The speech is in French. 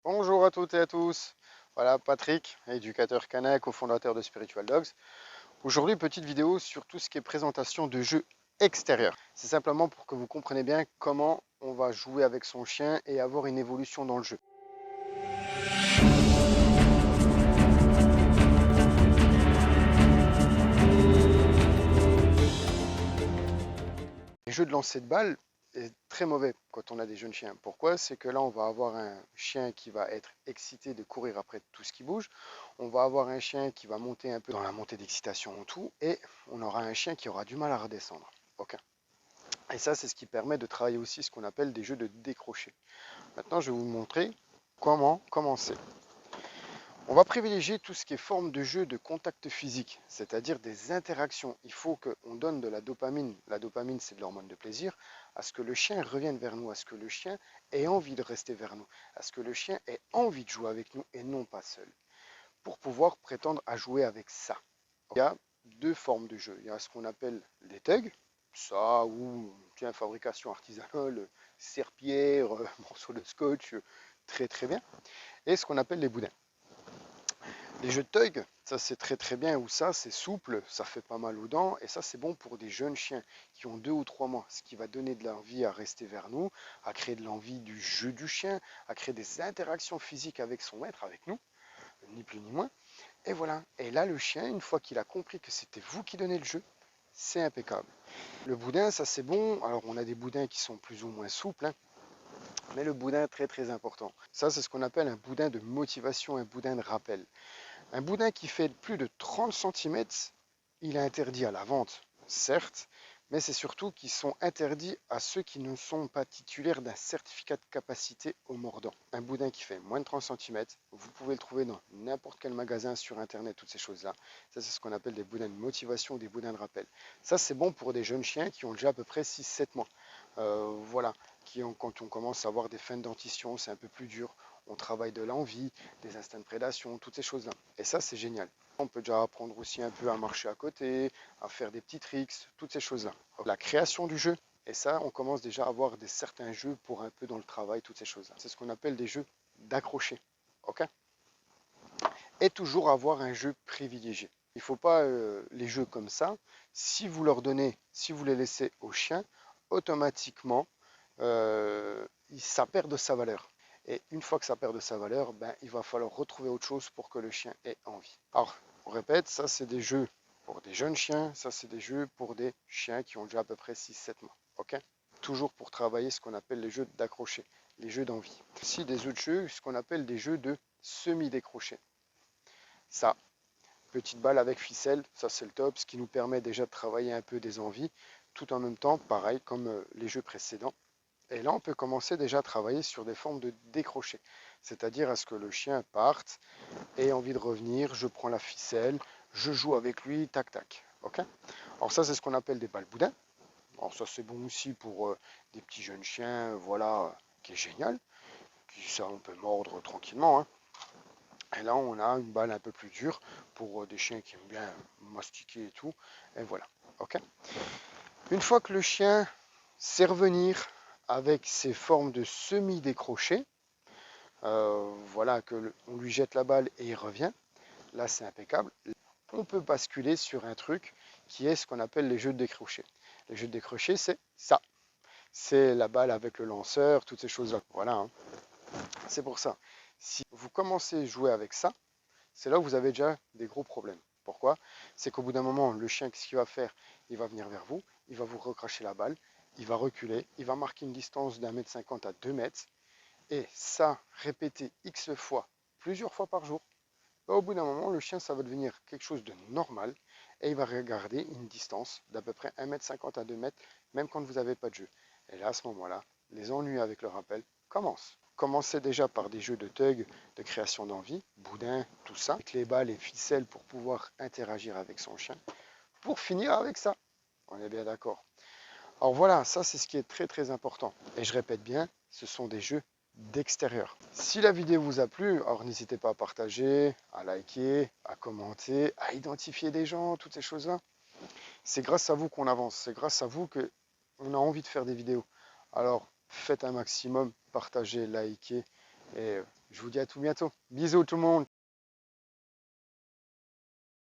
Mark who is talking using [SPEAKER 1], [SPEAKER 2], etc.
[SPEAKER 1] Bonjour à toutes et à tous. Voilà, Patrick, éducateur canin, cofondateur de Spiritual Dogs. Aujourd'hui, petite vidéo sur tout ce qui est présentation de jeux extérieurs. C'est simplement pour que vous compreniez bien comment on va jouer avec son chien et avoir une évolution dans le jeu. Les jeux de lancer de balle est très mauvais quand on a des jeunes chiens. Pourquoi? C'est que là, on va avoir un chien qui va être excité de courir après tout ce qui bouge. On va avoir un chien qui va monter un peu dans la montée d'excitation en tout. Et on aura un chien qui aura du mal à redescendre. Ok. Et ça, c'est ce qui permet de travailler aussi ce qu'on appelle des jeux de décroché. Maintenant, je vais vous montrer comment commencer. On va privilégier tout ce qui est forme de jeu de contact physique, c'est-à-dire des interactions. Il faut qu'on donne de la dopamine. La dopamine, c'est de l'hormone de plaisir, à ce que le chien revienne vers nous, à ce que le chien ait envie de rester vers nous, à ce que le chien ait envie de jouer avec nous et non pas seul, pour pouvoir prétendre à jouer avec ça. Il y a deux formes de jeu. Il y a ce qu'on appelle les tugs, ça ou tiens, fabrication artisanale, serpillère, morceau de scotch, très très bien. Et ce qu'on appelle les boudins. Les jeux de tug, ça c'est très bien, ou ça c'est souple, ça fait pas mal aux dents, et ça c'est bon pour des jeunes chiens qui ont 2 ou 3 mois, ce qui va donner de l'envie à rester vers nous, à créer de l'envie du jeu du chien, à créer des interactions physiques avec son maître, avec nous, ni plus ni moins. Et voilà, et là le chien, une fois qu'il a compris que c'était vous qui donnez le jeu, c'est impeccable. Le boudin, ça c'est bon, alors on a des boudins qui sont plus ou moins souples, hein, mais le boudin très important. Ça c'est ce qu'on appelle un boudin de motivation, un boudin de rappel. Un boudin qui fait plus de 30 cm, il est interdit à la vente, certes, mais c'est surtout qu'ils sont interdits à ceux qui ne sont pas titulaires d'un certificat de capacité au mordant. Un boudin qui fait moins de 30 cm, vous pouvez le trouver dans n'importe quel magasin sur internet, toutes ces choses-là. Ça, c'est ce qu'on appelle des boudins de motivation ou des boudins de rappel. Ça, c'est bon pour des jeunes chiens qui ont déjà à peu près 6-7 mois. Voilà, quand on commence à avoir des fins de dentition, c'est un peu plus dur. On travaille de l'envie, des instincts de prédation, toutes ces choses-là. Et ça, c'est génial. On peut déjà apprendre aussi un peu à marcher à côté, à faire des petits tricks, toutes ces choses-là. La création du jeu, et ça, on commence déjà à avoir certains jeux pour un peu dans le travail, toutes ces choses-là. C'est ce qu'on appelle des jeux d'accrocher. Ok? Et toujours avoir un jeu privilégié. Il ne faut pas les jeux comme ça. Si vous leur donnez, si vous les laissez au chien, automatiquement, ça perd de sa valeur. Et une fois que ça perd de sa valeur, ben, il va falloir retrouver autre chose pour que le chien ait envie. Alors, on répète, ça c'est des jeux pour des jeunes chiens, ça c'est des jeux pour des chiens qui ont déjà à peu près 6-7 mois. Ok? Toujours pour travailler ce qu'on appelle les jeux d'accrocher, les jeux d'envie. Aussi des autres jeux, ce qu'on appelle des jeux de semi-décroché. Ça, petite balle avec ficelle, ça c'est le top, ce qui nous permet déjà de travailler un peu des envies, tout en même temps, pareil comme les jeux précédents. Et là, on peut commencer déjà à travailler sur des formes de décroché, c'est-à-dire à ce que le chien parte, ait envie de revenir, je prends la ficelle, je joue avec lui, tac tac. Ok. Alors ça, c'est ce qu'on appelle des balles boudins. Alors ça, c'est bon aussi pour des petits jeunes chiens, voilà, qui est génial. Ça, on peut mordre tranquillement, hein. Et là, on a une balle un peu plus dure pour des chiens qui aiment bien mastiquer et tout. Et voilà. Ok. Une fois que le chien sait revenir avec ses formes de semi-décroché, voilà, on lui jette la balle et il revient. Là, c'est impeccable. On peut basculer sur un truc qui est ce qu'on appelle les jeux de décroché. Les jeux de décroché, c'est ça. C'est la balle avec le lanceur, toutes ces choses-là. Voilà, hein. C'est pour ça. Si vous commencez à jouer avec ça, c'est là où vous avez déjà des gros problèmes. Pourquoi? C'est qu'au bout d'un moment, le chien, qu'est-ce qu'il va faire? Il va venir vers vous, il va vous recracher la balle, il va reculer, il va marquer une distance d'1,50 m à 2 mètres. Et ça, répété X fois, plusieurs fois par jour, au bout d'un moment, le chien, ça va devenir quelque chose de normal et il va regarder une distance d'à peu près 1,50 m à 2 mètres, même quand vous n'avez pas de jeu. Et là, à ce moment-là, les ennuis avec le rappel commencent. Commencez déjà par des jeux de tug, de création d'envie, boudin, tout ça, avec les balles et ficelles pour pouvoir interagir avec son chien, pour finir avec ça. On est bien d'accord. Alors voilà, ça c'est ce qui est très important. Et je répète bien, ce sont des jeux d'extérieur. Si la vidéo vous a plu, alors n'hésitez pas à partager, à liker, à commenter, à identifier des gens, toutes ces choses-là. C'est grâce à vous qu'on avance, c'est grâce à vous qu'on a envie de faire des vidéos. Alors faites un maximum, partagez, likez et Je vous dis à tout bientôt. Bisous tout le monde.